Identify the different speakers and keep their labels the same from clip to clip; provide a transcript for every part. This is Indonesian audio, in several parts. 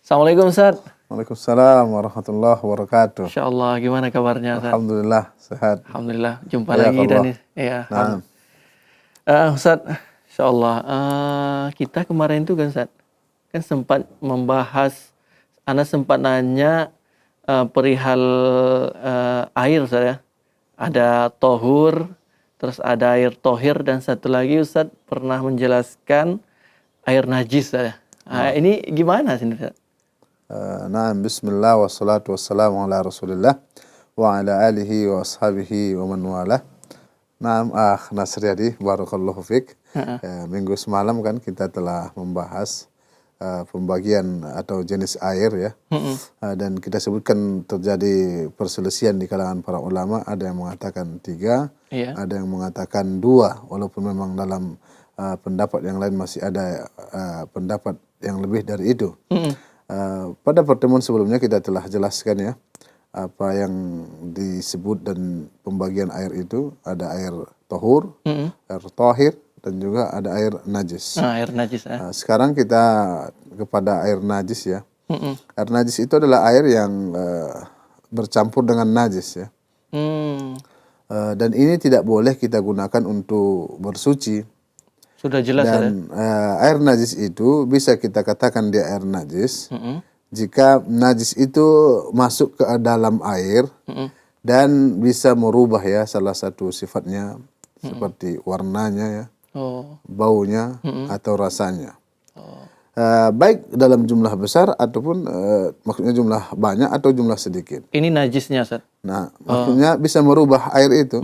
Speaker 1: Assalamualaikum Ustaz.
Speaker 2: Waalaikumsalam warahmatullahi wabarakatuh.
Speaker 1: Masya Allah, gimana kabarnya Ustaz?
Speaker 2: Alhamdulillah sehat.
Speaker 1: Alhamdulillah, jumpa lagi
Speaker 2: Hayakallah.
Speaker 1: dan ya,
Speaker 2: Nah,
Speaker 1: Ustaz, Insya Allah, kita kemarin tuh kan Ustaz, kan sempat membahas, Ana sempat nanya perihal air Ustaz ya. Ada tohur, terus ada air tohir, dan satu lagi Ustaz pernah menjelaskan air najis Ustaz ya. Ini gimana sih Ustaz?
Speaker 2: bismillah wassalatu wassalamu ala rasulillah wa ala alihi wa ashabihi wa man walah. Nasriyadi, barakallahu fiqh. Minggu semalam kan kita telah membahas pembagian atau jenis air ya. Dan kita sebutkan terjadi perselisihan di kalangan para ulama. Ada yang mengatakan 3, ada yang mengatakan 2, walaupun memang dalam pendapat yang lain masih ada pendapat yang lebih dari itu. Pada pertemuan sebelumnya kita telah jelaskan ya apa yang disebut dan pembagian air itu. Ada air tohur, air tohir, dan juga ada air najis.
Speaker 1: Air najis.
Speaker 2: Sekarang kita kepada air najis ya. Air najis itu adalah air yang bercampur dengan najis ya. Dan ini tidak boleh kita gunakan untuk bersuci.
Speaker 1: Sudah jelas.
Speaker 2: Dan air najis itu bisa kita katakan dia air najis jika najis itu masuk ke dalam air dan bisa merubah ya salah satu sifatnya, seperti warnanya ya, baunya atau rasanya. Baik dalam jumlah besar ataupun maksudnya jumlah banyak atau jumlah sedikit.
Speaker 1: Ini najisnya Ustaz.
Speaker 2: Nah, maksudnya bisa merubah air itu,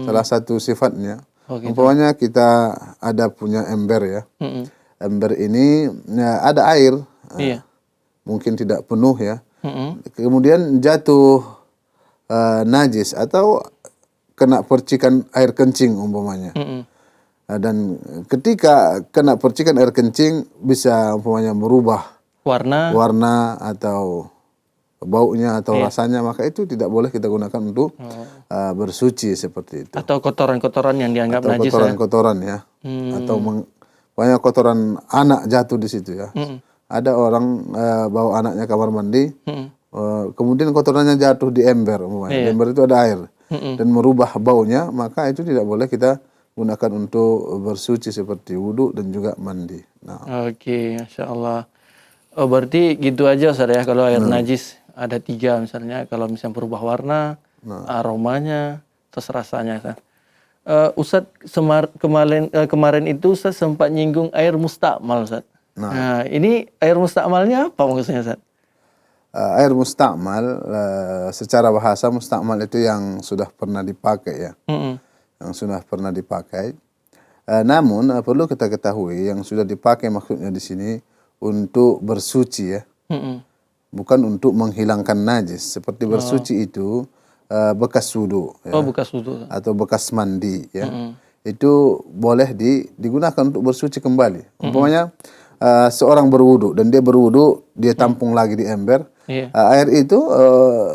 Speaker 2: salah satu sifatnya.
Speaker 1: Gitu.
Speaker 2: Umpamanya kita ada punya ember ya. Ember ini ada air. Mungkin tidak penuh ya. Kemudian jatuh najis atau kena percikan air kencing umpamanya. Dan ketika kena percikan air kencing bisa umpamanya merubah warna atau baunya atau rasanya, maka itu tidak boleh kita gunakan untuk bersuci seperti itu.
Speaker 1: Atau kotoran-kotoran yang dianggap
Speaker 2: atau
Speaker 1: najis.
Speaker 2: Kotoran-kotoran ya. Atau banyak kotoran anak jatuh di situ ya. Ada orang bawa anaknya kamar mandi, kemudian kotorannya jatuh di ember umpamanya. Di ember itu ada air dan merubah baunya, maka itu tidak boleh kita gunakan untuk bersuci seperti wudhu dan juga mandi.
Speaker 1: Oke, Masya Allah. Berarti gitu aja Ustaz ya, kalau air najis ada 3 misalnya, kalau misalnya berubah warna, aromanya, terus rasanya Ustaz. Ustaz kemarin itu Ustaz sempat nyinggung air mustakmal Ustaz. Nah, ini air mustakmalnya apa maksudnya Ustaz?
Speaker 2: Air mustakmal secara bahasa mustakmal itu yang sudah pernah dipakai ya. Yang sudah pernah dipakai. Namun perlu kita ketahui yang sudah dipakai maksudnya di sini untuk bersuci ya. Bukan untuk menghilangkan najis. Seperti bersuci itu bekas wudu ya.
Speaker 1: Bekas wudu.
Speaker 2: Atau bekas mandi ya. Itu boleh digunakan untuk bersuci kembali. Umpamanya seorang berwudu dan dia berwudu, dia tampung lagi di ember. Air itu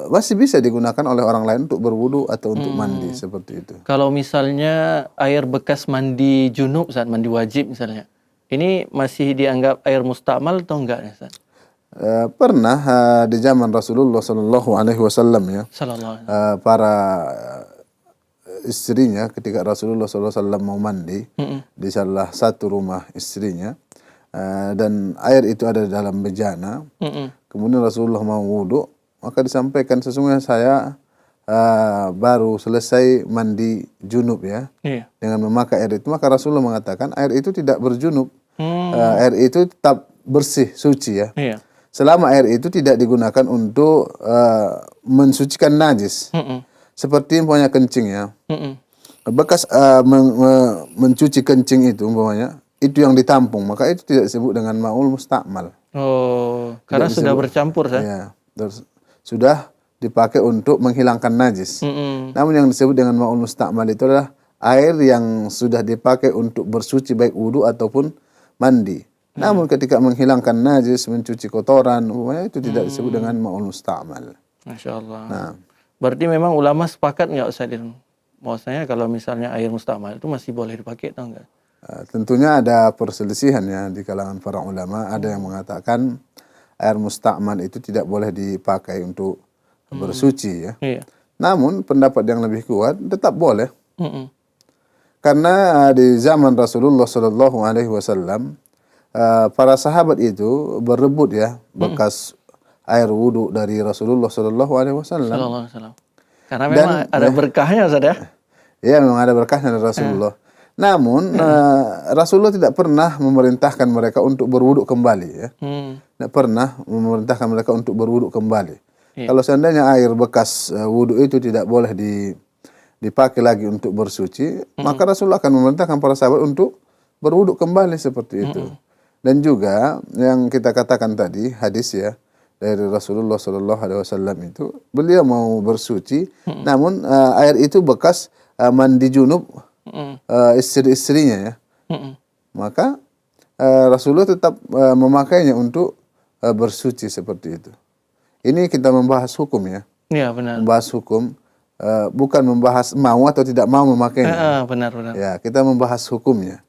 Speaker 2: masih bisa digunakan oleh orang lain untuk berwudu atau untuk mandi seperti itu.
Speaker 1: Kalau misalnya air bekas mandi junub saat mandi wajib misalnya, ini masih dianggap air mustakmal atau enggak ya Ustaz?
Speaker 2: Pernah di zaman Rasulullah Sallallahu Alaihi Wasallam ya. Para istrinya ketika Rasulullah Sallallahu Alaihi Wasallam mau mandi di salah satu rumah istrinya, dan air itu ada dalam bejana. Kemudian Rasulullah mau wudhu, maka disampaikan sesungguhnya saya baru selesai mandi junub ya, dengan memakai air itu. Maka Rasulullah mengatakan air itu tidak berjunub, air itu tetap bersih, suci ya. Selama air itu tidak digunakan untuk mensucikan najis. Seperti umpamanya kencing ya. Bekas mencuci kencing itu umpamanya, itu yang ditampung, maka itu tidak disebut dengan ma'ul mustakmal.
Speaker 1: Karena sudah bercampur kan?
Speaker 2: Ya, sudah dipakai untuk menghilangkan najis. Namun yang disebut dengan ma'ul mustakmal itu adalah air yang sudah dipakai untuk bersuci baik wudu ataupun mandi. Namun ketika menghilangkan najis, mencuci kotoran, itu tidak disebut dengan ma'ul mustakmal.
Speaker 1: Masya Allah. Berarti memang ulama sepakat nggak Ustaz? Maksudnya kalau misalnya air mustakmal itu masih boleh dipakai atau enggak?
Speaker 2: Tentunya ada perselisihan ya di kalangan para ulama. Ada yang mengatakan air musta'man itu tidak boleh dipakai untuk bersuci ya.
Speaker 1: Iya.
Speaker 2: Namun pendapat yang lebih kuat tetap boleh.
Speaker 1: Mm-mm.
Speaker 2: Karena di zaman Rasulullah Shallallahu Alaihi Wasallam para sahabat itu berebut ya bekas air wudhu dari Rasulullah Shallallahu Alaihi Wasallam.
Speaker 1: Sallallahu alaihi wasallam. Karena memang ada berkahnya Ustaz ya.
Speaker 2: Ya memang ada berkahnya dari Rasulullah. Namun Rasulullah tidak pernah memerintahkan mereka untuk berwudhu kembali ya. Tidak pernah memerintahkan mereka untuk berwudhu kembali.
Speaker 1: Iya.
Speaker 2: Kalau seandainya air bekas wudhu itu tidak boleh dipakai lagi untuk bersuci, maka Rasulullah akan memerintahkan para sahabat untuk berwudhu kembali seperti itu. Dan juga yang kita katakan tadi hadis ya dari Rasulullah Shallallahu Alaihi Wasallam itu beliau mau bersuci, namun air itu bekas mandi junub istri-istrinya ya. Maka Rasulullah tetap memakainya untuk bersuci seperti itu. Ini kita membahas hukum ya.
Speaker 1: Iya benar.
Speaker 2: Membahas hukum, bukan membahas mau atau tidak mau memakainya.
Speaker 1: Benar.
Speaker 2: Ya, kita membahas hukumnya.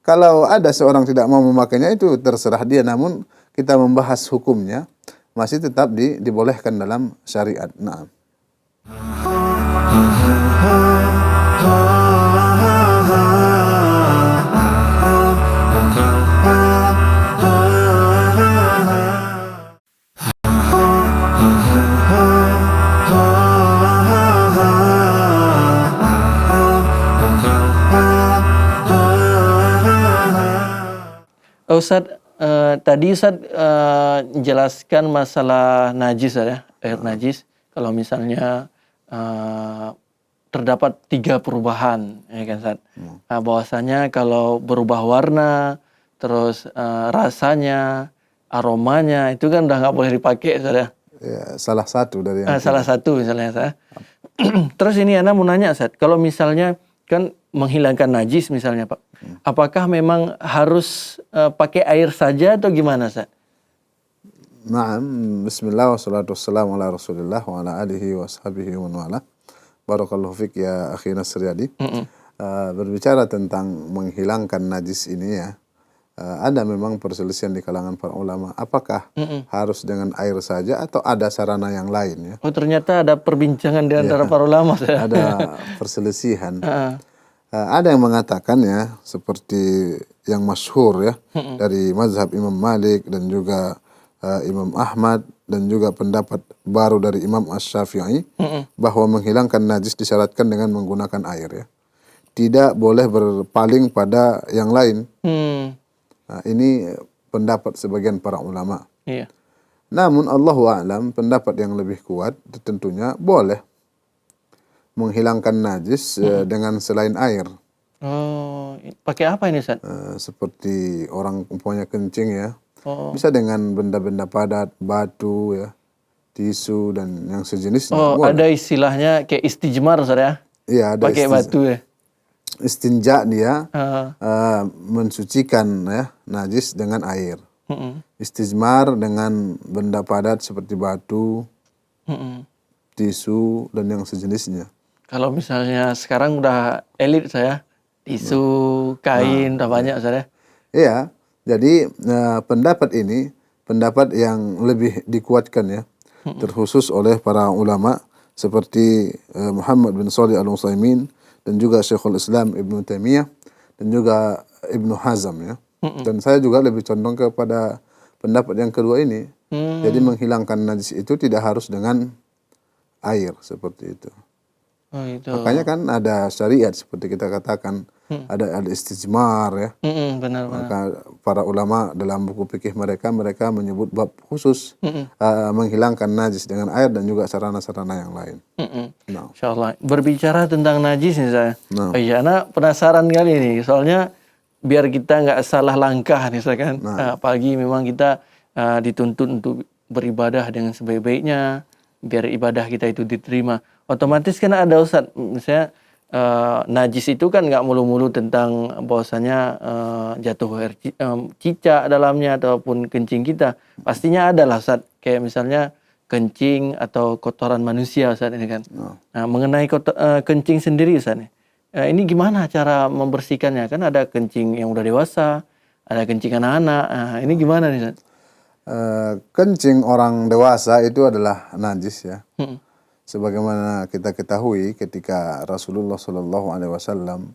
Speaker 2: Kalau ada seorang tidak mau memakainya itu terserah dia, namun kita membahas hukumnya masih tetap dibolehkan dalam syariat. Nah.
Speaker 1: Ustaz, tadi Ustaz jelaskan masalah najis ya, air najis. Kalau misalnya terdapat 3 perubahan, ya kan Ustaz? Bahwasanya kalau berubah warna, terus rasanya, aromanya, itu kan udah nggak boleh dipakai Ustaz ya.
Speaker 2: Ya, salah satu dari yang
Speaker 1: Salah satu misalnya Ustaz. Terus ini Ana mau nanya Ustaz, kalau misalnya kan menghilangkan najis misalnya Pak, apakah memang harus pakai air saja atau gimana Ustaz?
Speaker 2: Naam, bismillah wassalatu wassalamu ala rasulillah wa ala alihi wa sahbihi wa wala. Barakallahu fik ya akhi Nasriyadi. Berbicara tentang menghilangkan najis ini ya, ada memang perselisihan di kalangan para ulama. Apakah harus dengan air saja atau ada sarana yang lain ya?
Speaker 1: Oh ternyata ada perbincangan di antara para ulama Ustaz.
Speaker 2: Ada perselisihan. Ada yang mengatakan ya, seperti yang masyhur ya, dari mazhab Imam Malik dan juga Imam Ahmad dan juga pendapat baru dari Imam Asy-Syafi'i bahwa menghilangkan najis disyaratkan dengan menggunakan air ya. Tidak boleh berpaling pada yang lain. Nah, ini pendapat sebagian para ulama.
Speaker 1: Iya.
Speaker 2: Namun Allahu a'lam, pendapat yang lebih kuat tentunya boleh menghilangkan najis dengan selain air.
Speaker 1: Oh, pakai apa ini Ustaz?
Speaker 2: Seperti orang umpamanya kencing ya.
Speaker 1: Oh.
Speaker 2: Bisa dengan benda-benda padat, batu ya, tisu dan yang sejenisnya.
Speaker 1: Oh,
Speaker 2: boleh.
Speaker 1: ada istilahnya kayak istijmar Ustaz ya?
Speaker 2: Iya, ada
Speaker 1: Pakai batu ya.
Speaker 2: istinja dia mensucikan ya najis dengan air. Istijmar dengan benda padat seperti batu, tisu dan yang sejenisnya.
Speaker 1: Kalau misalnya sekarang udah elit saya, tisu, kain, udah banyak saya.
Speaker 2: Iya, jadi pendapat ini pendapat yang lebih dikuatkan ya, terkhusus oleh para ulama seperti Muhammad bin Shalih Al-Utsaimin dan juga Syekhul Islam Ibnu Taimiyah dan juga Ibnu Hazm ya. Dan saya juga lebih condong kepada pendapat yang kedua ini. Jadi menghilangkan najis itu tidak harus dengan air seperti itu.
Speaker 1: Oh, itu.
Speaker 2: Makanya kan ada syariat seperti kita katakan ada istijmar ya.
Speaker 1: Benar.
Speaker 2: Maka para ulama dalam buku fikih mereka menyebut bab khusus menghilangkan najis dengan air dan juga sarana-sarana yang lain. Nah.
Speaker 1: Insyaallah. Berbicara tentang najis nih saya.
Speaker 2: Nah.
Speaker 1: Ya, Ana penasaran kali nih. Soalnya biar kita nggak salah langkah nih saya kan. Apalagi memang kita dituntut untuk beribadah dengan sebaik-baiknya biar ibadah kita itu diterima. Otomatis kan ada Ustaz, misalnya najis itu kan nggak mulu-mulu tentang bahwasanya jatuh air cicak dalamnya ataupun kencing kita. Pastinya ada lah Ustaz, kayak misalnya kencing atau kotoran manusia Ustaz ini kan. Nah, mengenai kencing sendiri Ustaz ini gimana cara membersihkannya? Kan ada kencing yang udah dewasa, ada kencing anak-anak. Nah, ini gimana nih Ustaz?
Speaker 2: kencing orang dewasa itu adalah najis ya. Sebagaimana kita ketahui ketika Rasulullah Shallallahu Alaihi Wasallam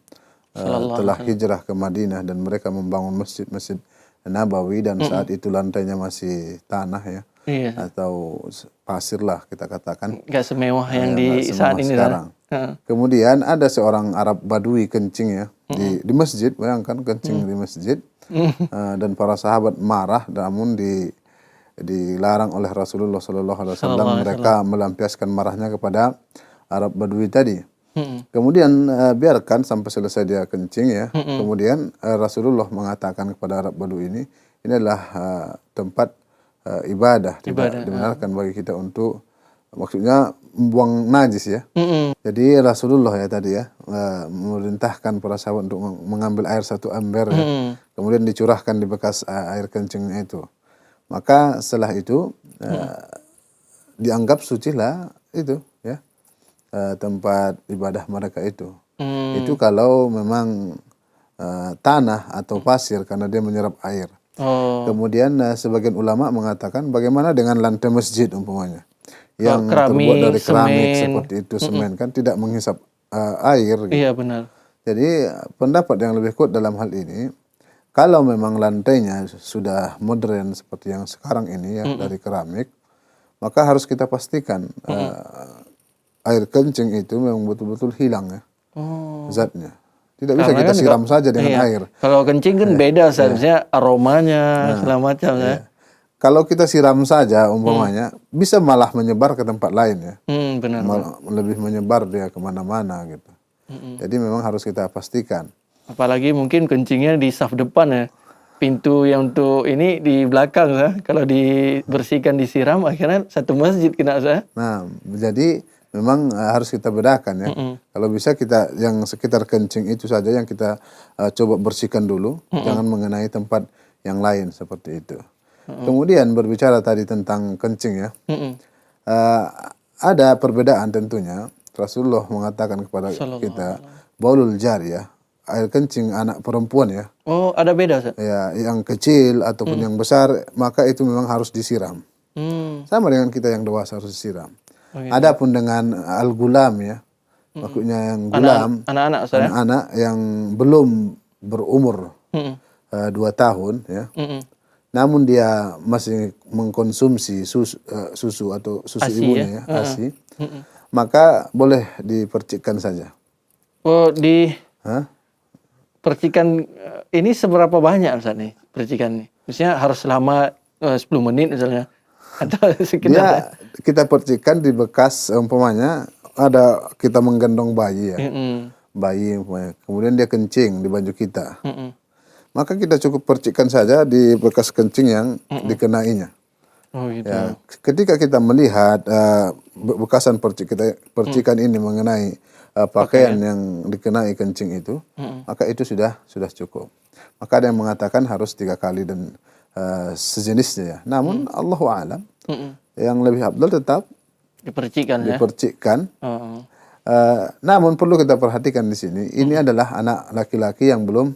Speaker 2: telah hijrah ke Madinah dan mereka membangun masjid Nabawi dan saat itu lantainya masih tanah ya, atau pasir lah kita katakan.
Speaker 1: Nggak semewah yang di saat ini
Speaker 2: sekarang. Kemudian ada seorang Arab Badui kencing ya di masjid, bayangkan kencing di masjid, dan para sahabat marah, namun dilarang oleh Rasulullah Sallallahu Alaihi Wasallam. Mereka melampiaskan marahnya kepada Arab Badui tadi. Kemudian biarkan sampai selesai dia kencing ya. Kemudian Rasulullah mengatakan kepada Arab Badui ini adalah tempat ibadah, tidak dibenarkan bagi kita untuk, maksudnya membuang najis ya. Jadi Rasulullah ya tadi ya memerintahkan para sahabat untuk mengambil air 1 ember ya. Kemudian dicurahkan di bekas air kencingnya itu. Maka setelah itu dianggap suci lah itu ya, tempat ibadah mereka itu. Itu kalau memang tanah atau pasir karena dia menyerap air. Kemudian sebagian ulama mengatakan bagaimana dengan lantai masjid umpamanya yang terbuat dari keramik seperti itu, semen kan tidak menghisap air gitu.
Speaker 1: Iya benar.
Speaker 2: Jadi pendapat yang lebih kuat dalam hal ini, kalau memang lantainya sudah modern seperti yang sekarang ini ya dari keramik, maka harus kita pastikan air kencing itu memang betul-betul hilang ya zatnya. Tidak bisa kita siram saja dengan air.
Speaker 1: Kalau kencing kan beda seharusnya aromanya segala macam ya.
Speaker 2: Kalau kita siram saja umpamanya bisa malah menyebar ke tempat lain ya.
Speaker 1: Benar.
Speaker 2: Lebih menyebar dia kemana-mana gitu. Jadi memang harus kita pastikan.
Speaker 1: Apalagi mungkin kencingnya di saf depan ya. Pintu yang untuk ini di belakang ya. Kalau dibersihkan disiram akhirnya satu masjid kena saya.
Speaker 2: Nah, jadi memang harus kita bedakan ya. Kalau bisa kita yang sekitar kencing itu saja yang kita coba bersihkan dulu, jangan mengenai tempat yang lain seperti itu. Kemudian berbicara tadi tentang kencing ya. Ada perbedaan tentunya. Rasulullah mengatakan kepada kita baulul jariyah, air kencing anak perempuan ya.
Speaker 1: Oh, ada beda Ustaz?
Speaker 2: Ya, yang kecil ataupun yang besar, maka itu memang harus disiram. Sama dengan kita yang dewasa harus disiram. Adapun dengan al-gulam ya, maksudnya yang gulam, anak-anak yang belum berumur 2 tahun ya, namun dia masih mengkonsumsi susu atau susu
Speaker 1: ASI
Speaker 2: ibunya ya, ASI, maka boleh dipercikkan saja.
Speaker 1: Oh, percikan ini seberapa banyak Ustaz nih percikan nih? Misalnya harus selama 10 menit misalnya atau sekitar
Speaker 2: dia kita percikan di bekas umpamanya ada kita menggendong bayi ya. Bayi umpamanya. Kemudian dia kencing di baju kita. Maka kita cukup percikan saja di bekas kencing yang dikenainya.
Speaker 1: Oh gitu.
Speaker 2: Ya, ketika kita melihat bekasan percikan ini mengenai pakaian yang dikenai kencing itu, maka itu sudah cukup. Maka ada yang mengatakan harus 3 kali dan sejenisnya ya. Namun Allahu a'lam, yang lebih afdal tetap dipercikkan. Namun perlu kita perhatikan di sini, ini adalah anak laki-laki yang belum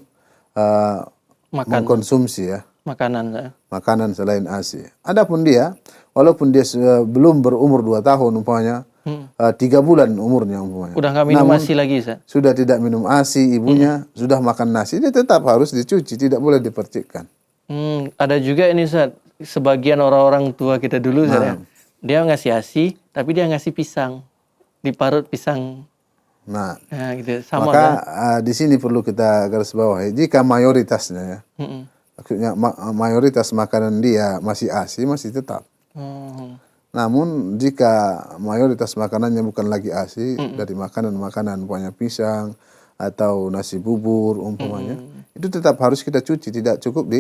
Speaker 2: mengkonsumsi ya makanan selain ASI. Adapun dia, walaupun dia belum berumur 2 tahun umpamanya, 3 bulan umurnya umpamanya.
Speaker 1: Udah nggak minum ASI lagi, Ustaz?
Speaker 2: Sudah tidak minum ASI, ibunya sudah makan nasi, dia tetap harus dicuci, tidak boleh dipercikkan.
Speaker 1: Ada juga ini Ustaz, sebagian orang-orang tua kita dulu Ustaz, ya, dia ngasih ASI, tapi dia ngasih pisang, diparut pisang.
Speaker 2: Nah
Speaker 1: gitu. Sama,
Speaker 2: maka di sini perlu kita garis bawahi, jika mayoritasnya ya, maksudnya mayoritas makanan dia masih ASI, masih tetap. Namun jika mayoritas makanannya bukan lagi ASI, dari makanan-makanan umpamanya pisang atau nasi bubur umpamanya, itu tetap harus kita cuci, tidak cukup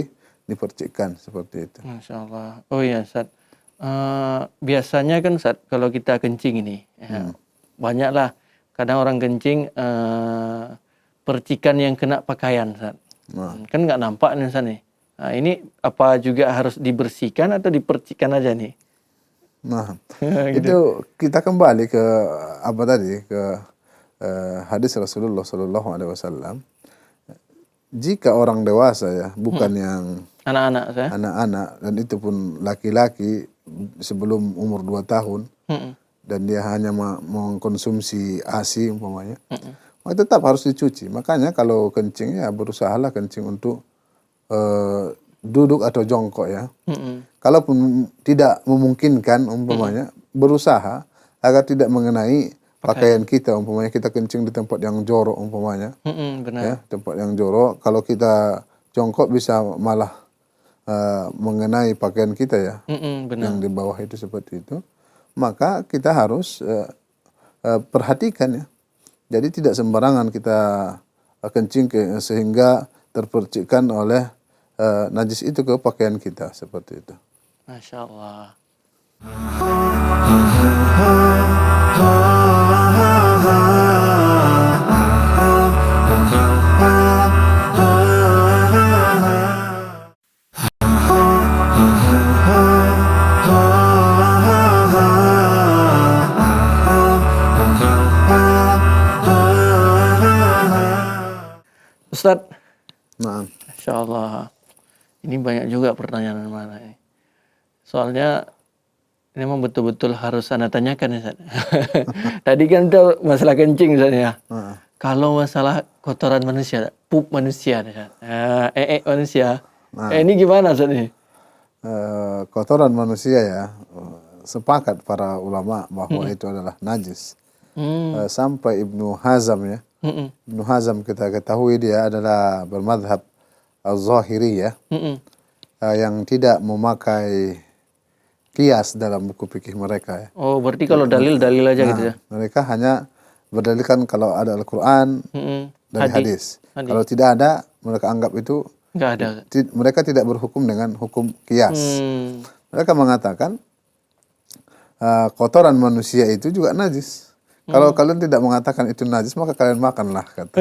Speaker 2: dipercikkan seperti itu.
Speaker 1: Masya Allah. Oh iya Ustaz, biasanya kan Ustaz kalau kita kencing ini banyaklah kadang orang kencing percikan yang kena pakaian Ustaz. Kan nggak nampak nih Ustaz nih. Nah, ini apa juga harus dibersihkan atau dipercikan aja nih?
Speaker 2: Nah, itu kita kembali ke apa tadi, ke hadis Rasulullah Sallallahu Alaihi Wasallam. Jika orang dewasa ya, bukan yang
Speaker 1: Anak-anak saya.
Speaker 2: anak-anak, dan itu pun laki-laki sebelum umur 2 tahun, dan dia hanya mengkonsumsi ASI umpamanya, maka tetap harus dicuci. Makanya kalau kencing ya berusahalah kencing untuk duduk atau jongkok ya. Kalaupun tidak memungkinkan umpamanya, berusaha agar tidak mengenai pakaian kita, umpamanya kita kencing di tempat yang jorok umpamanya.
Speaker 1: Benar.
Speaker 2: Ya, tempat yang jorok, kalau kita jongkok bisa malah mengenai pakaian kita ya,
Speaker 1: Benar.
Speaker 2: yang di bawah itu seperti itu. Maka kita harus perhatikan ya. Jadi tidak sembarangan kita kencing sehingga terpercikkan oleh najis itu ke pakaian kita seperti itu.
Speaker 1: Masya Allah. Ustadz,
Speaker 2: Nah,
Speaker 1: Masya Allah. Ini banyak juga pertanyaan mana ini. Soalnya ini memang betul-betul harus Anda tanyakan ya, Ustadz. Tadi kan itu masalah kencing Ustadz ya. Kalau masalah kotoran manusia, pup manusia, manusia. Ini gimana Ustadz ini?
Speaker 2: kotoran manusia ya, sepakat para ulama bahwa itu adalah najis. Sampai Ibnu Hazm ya. Ibnu Hazm kita ketahui dia adalah bermadhab al-Zahiriyah, yang tidak memakai kias dalam buku fikih mereka ya.
Speaker 1: Oh, berarti kalau dalil-dalil aja gitu ya.
Speaker 2: Mereka hanya berdalilkan kalau ada Al-Quran dan hadis. Kalau tidak ada, mereka anggap itu
Speaker 1: Nggak ada.
Speaker 2: mereka tidak berhukum dengan hukum kias. Mereka mengatakan kotoran manusia itu juga najis. Kalau kalian tidak mengatakan itu najis, maka kalian makanlah, kata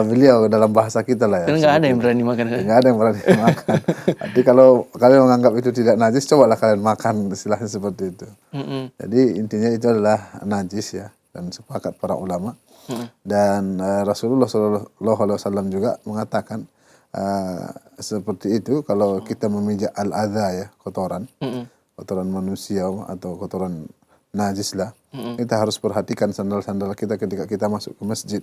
Speaker 2: beliau dalam bahasa kita lah ya.
Speaker 1: Karena nggak ada yang berani makan.
Speaker 2: Nggak ada yang berani makan. Jadi kalau kalian menganggap itu tidak najis, cobalah kalian makan, istilahnya seperti itu. Jadi intinya itu adalah najis ya, dan sepakat para ulama. Dan Rasulullah SAW juga mengatakan seperti itu, kalau kita memijak al-adha ya, kotoran manusia atau kotoran najis lah, kita harus perhatikan sandal-sandal kita ketika kita masuk ke masjid.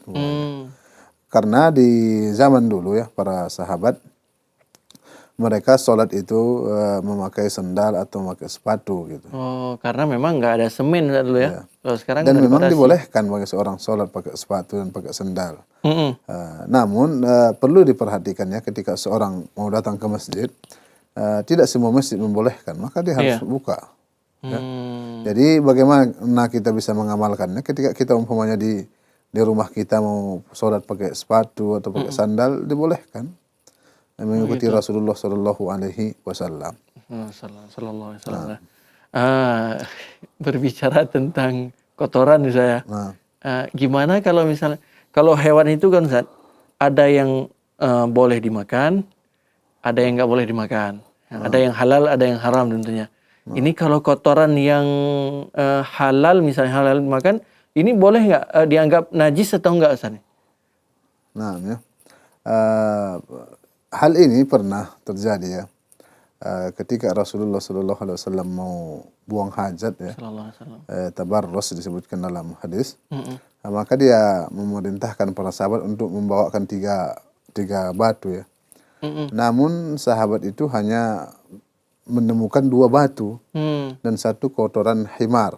Speaker 2: Karena di zaman dulu ya, para sahabat mereka sholat itu memakai sandal atau memakai sepatu gitu.
Speaker 1: Oh, karena memang nggak ada semen dulu ya. Kalau sekarang
Speaker 2: Dan
Speaker 1: nggak
Speaker 2: memang
Speaker 1: dibatasi.
Speaker 2: dibolehkan bagi seorang sholat pakai sepatu dan pakai sandal. Namun perlu diperhatikan ya, ketika seorang mau datang ke masjid, tidak semua masjid membolehkan, maka dia harus buka. Ya. Jadi bagaimana kita bisa mengamalkannya ketika kita umpamanya di rumah kita mau sholat pakai sepatu atau pakai sandal, dibolehkan. Mengikuti Rasulullah Sallallahu Alaihi Wasallam.
Speaker 1: Sallallahu Alaihi Wasallam. Berbicara tentang kotoran nih saya. Gimana kalau misalnya, kalau hewan itu kan Ustaz, ada yang boleh dimakan, ada yang nggak boleh dimakan. Ada yang halal, ada yang haram tentunya. Ini kalau kotoran yang halal, misalnya halal dimakan, ini boleh nggak dianggap najis atau enggak Ustaz?
Speaker 2: Nah, ya. Hal ini pernah terjadi ya. Ketika Rasulullah SAW mau buang hajat ya, tabarrus disebutkan dalam hadis, maka dia memerintahkan para sahabat untuk membawakan tiga batu ya. Namun sahabat itu hanya menemukan 2 batu dan 1 kotoran himar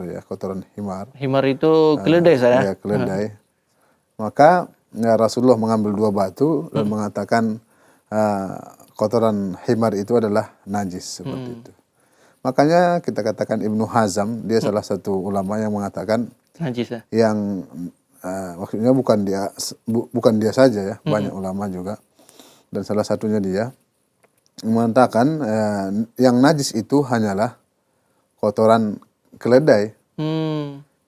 Speaker 2: ya, kotoran himar.
Speaker 1: Himar itu keledai saya.
Speaker 2: Ya, keledai. Maka ya, Rasulullah mengambil 2 batu dan mengatakan kotoran himar itu adalah najis seperti itu. Makanya kita katakan Ibnu Hazm, dia salah satu ulama yang mengatakan
Speaker 1: najis ya.
Speaker 2: Yang maksudnya bukan dia saja ya, banyak ulama juga. Dan salah satunya dia mengatakan yang najis itu hanyalah kotoran keledai.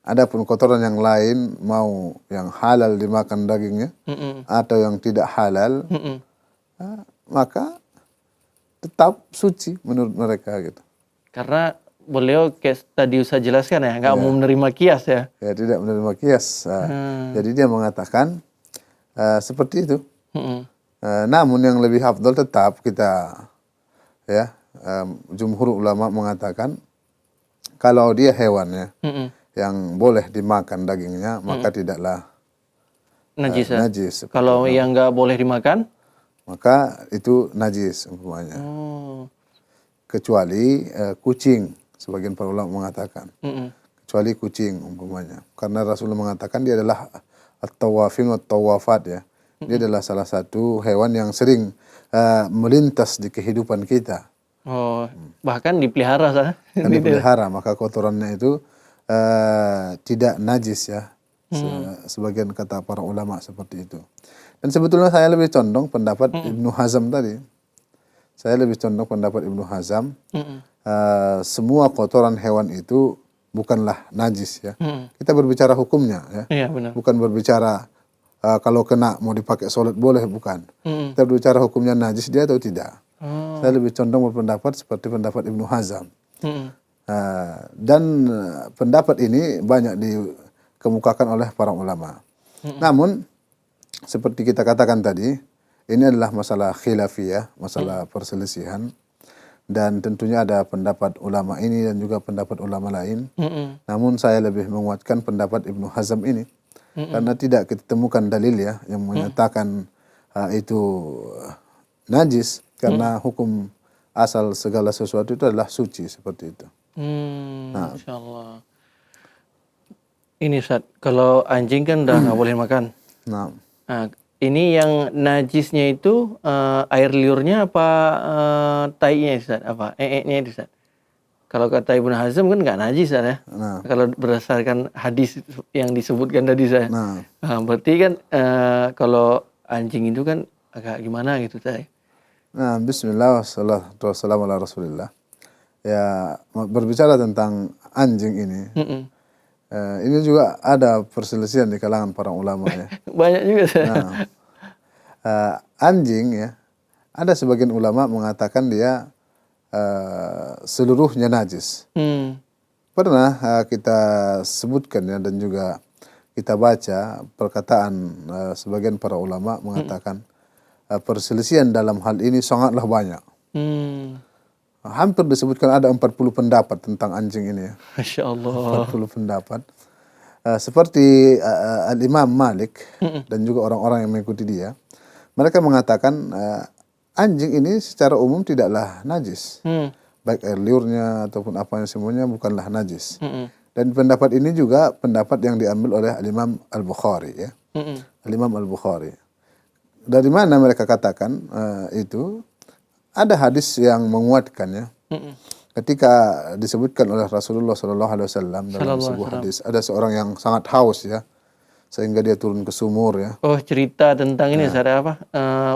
Speaker 2: Adapun kotoran yang lain, mau yang halal dimakan dagingnya atau yang tidak halal, maka tetap suci menurut mereka gitu.
Speaker 1: Karena beliau tadi saya jelaskan ya, nggak mau menerima kias ya.
Speaker 2: Ya, tidak menerima kias. Jadi dia mengatakan seperti itu. Namun yang lebih afdal tetap kita ya, jumhur ulama mengatakan kalau dia hewannya yang boleh dimakan dagingnya maka tidaklah
Speaker 1: Najis ya.
Speaker 2: najis seperti
Speaker 1: Kalau
Speaker 2: itu.
Speaker 1: yang nggak boleh dimakan?
Speaker 2: Maka itu najis umpamanya.
Speaker 1: Oh.
Speaker 2: Kecuali kucing, sebagian para ulama mengatakan.
Speaker 1: Mm-mm.
Speaker 2: Kecuali kucing umpamanya. Karena Rasulullah mengatakan dia adalah at-tawafin wa tawafat ya. Dia adalah salah satu hewan yang sering melintas di kehidupan kita.
Speaker 1: Oh, bahkan dipelihara sana.
Speaker 2: Dan dipelihara, maka kotorannya itu tidak najis ya. Sebagian kata para ulama seperti itu. Dan sebetulnya saya lebih condong pendapat Ibnu Hazm tadi. Saya lebih condong pendapat Ibnu Hazm. Semua kotoran hewan itu bukanlah najis ya. Kita berbicara hukumnya ya.
Speaker 1: Iya benar.
Speaker 2: Bukan berbicara kalau kena mau dipakai sholat boleh, bukan. Kita berbicara hukumnya najis dia atau tidak. Saya lebih condong berpendapat seperti pendapat Ibnu Hazm. Dan pendapat ini banyak dikemukakan oleh para ulama. Namun seperti kita katakan tadi, ini adalah masalah khilafiyah, masalah perselisihan. Dan tentunya ada pendapat ulama ini dan juga pendapat ulama lain. Namun saya lebih menguatkan pendapat Ibnu Hazm ini. Karena tidak kita temukan dalil ya yang menyatakan itu najis. Karena hukum asal segala sesuatu itu adalah suci seperti itu.
Speaker 1: Nah. Insyaallah. Ini Ustaz, kalau anjing kan udah nggak boleh makan. Nah, ini yang najisnya itu air liurnya apa tainya Ustaz? Apa nya itu Ustaz? Kalau kata Ibnu Hazm kan nggak najis Ustaz ya. Kalau berdasarkan hadis yang disebutkan tadi saya. Berarti kan kalau anjing itu kan agak gimana gitu saya.
Speaker 2: Nah, bismillah wassalatu wassalamu ala rasulillah. Ya, berbicara tentang anjing ini. Ini juga ada perselisihan di kalangan para ulama ya.
Speaker 1: Banyak juga saya.
Speaker 2: Anjing ya, ada sebagian ulama mengatakan dia seluruhnya najis. Pernah kita sebutkan ya dan juga kita baca perkataan sebagian para ulama mengatakan perselisihan dalam hal ini sangatlah banyak. Hampir disebutkan ada 40 pendapat tentang anjing ini ya.
Speaker 1: Masya Allah.
Speaker 2: 40 pendapat. Seperti Al-Imam Malik dan juga orang-orang yang mengikuti dia. Mereka mengatakan anjing ini secara umum tidaklah najis. Baik air liurnya ataupun apanya semuanya bukanlah najis. Dan pendapat ini juga pendapat yang diambil oleh Al-Imam Al-Bukhari ya. Al-Imam Al-Bukhari. Dari mana mereka katakan itu? Ada hadis yang menguatkannya. Ketika disebutkan oleh Rasulullah SAW dalam sebuah hadis, ada seorang yang sangat haus ya, sehingga dia turun ke sumur ya.
Speaker 1: Oh, cerita tentang ini saya apa?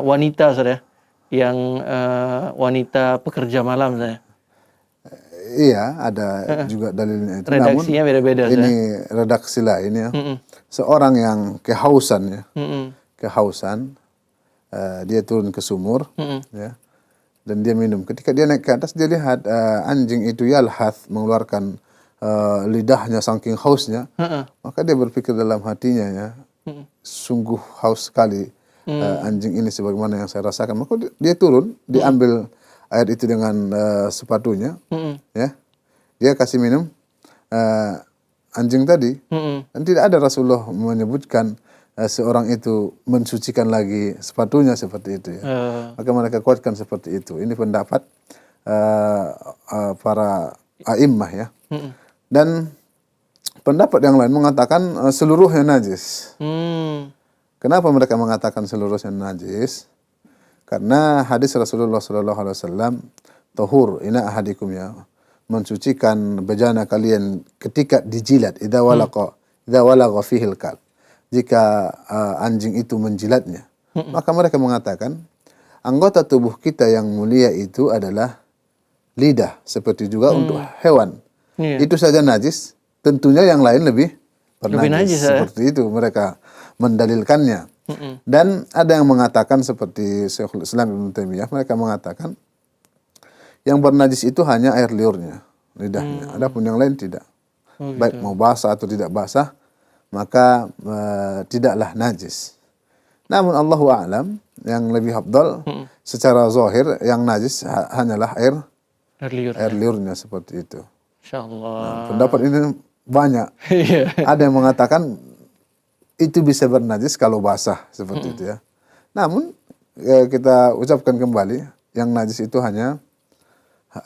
Speaker 1: Wanita saya, yang wanita pekerja malam saya.
Speaker 2: Iya, ada juga dalilnya itu.
Speaker 1: Redaksinya beda-beda.
Speaker 2: Ini redaksi lain ya. Seorang yang kehausan ya, kehausan, dia turun ke sumur ya. Dan dia minum. Ketika dia naik ke atas, dia lihat anjing itu yalhath, mengeluarkan lidahnya saking hausnya. Maka dia berpikir dalam hatinya ya, sungguh haus sekali anjing ini sebagaimana yang saya rasakan. Maka dia turun, diambil air itu dengan sepatunya, ya, dia kasih minum anjing tadi. Dan tidak ada Rasulullah menyebutkan seorang itu mensucikan lagi sepatunya seperti itu ya. Maka mereka kuatkan seperti itu. Ini pendapat para a'immah ya. Dan pendapat yang lain mengatakan seluruhnya najis. Kenapa mereka mengatakan seluruhnya najis? Karena hadis Rasulullah SAW, tahur ina ahadikum ya, mensucikan bejana kalian ketika dijilat, idza walaqa fihil kalb. Jika anjing itu menjilatnya, maka mereka mengatakan anggota tubuh kita yang mulia itu adalah lidah, seperti juga untuk hewan. Itu saja najis, tentunya yang lain lebih najis. Seperti itu mereka mendalilkannya. Dan ada yang mengatakan seperti Syekhul Islam Ibnu Taimiyah, mereka mengatakan yang bernajis itu hanya air liurnya, lidahnya. Adapun yang lain tidak. Baik mau basah atau tidak basah, maka tidaklah najis. Namun Allahu a'lam, yang lebih afdal secara zahir yang najis hanyalah
Speaker 1: Air liur.
Speaker 2: air liurnya seperti itu.
Speaker 1: Insyaallah.
Speaker 2: Pendapat ini banyak.
Speaker 1: Iya.
Speaker 2: Ada yang mengatakan itu bisa bernajis kalau basah seperti itu ya. Namun kita ucapkan kembali yang najis itu hanya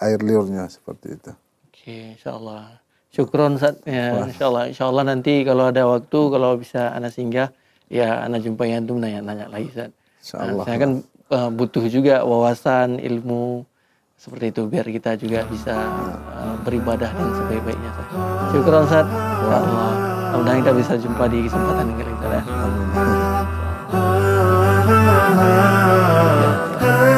Speaker 2: air liurnya seperti itu.
Speaker 1: Oke, insyaallah. Syukron Ustaz. Ya, insyaallah nanti kalau ada waktu, kalau bisa ana singgah, ya ana jumpai antum nanya lagi Ustaz.
Speaker 2: Insyaallah.
Speaker 1: Saya kan butuh juga wawasan, ilmu seperti itu biar kita juga bisa beribadah dengan sebaik-baiknya Ustaz. Syukron Ustaz. Insyaallah. Mudah-mudahan kita bisa jumpa di kesempatan yang lain Ustaz. Ya.
Speaker 2: Amin.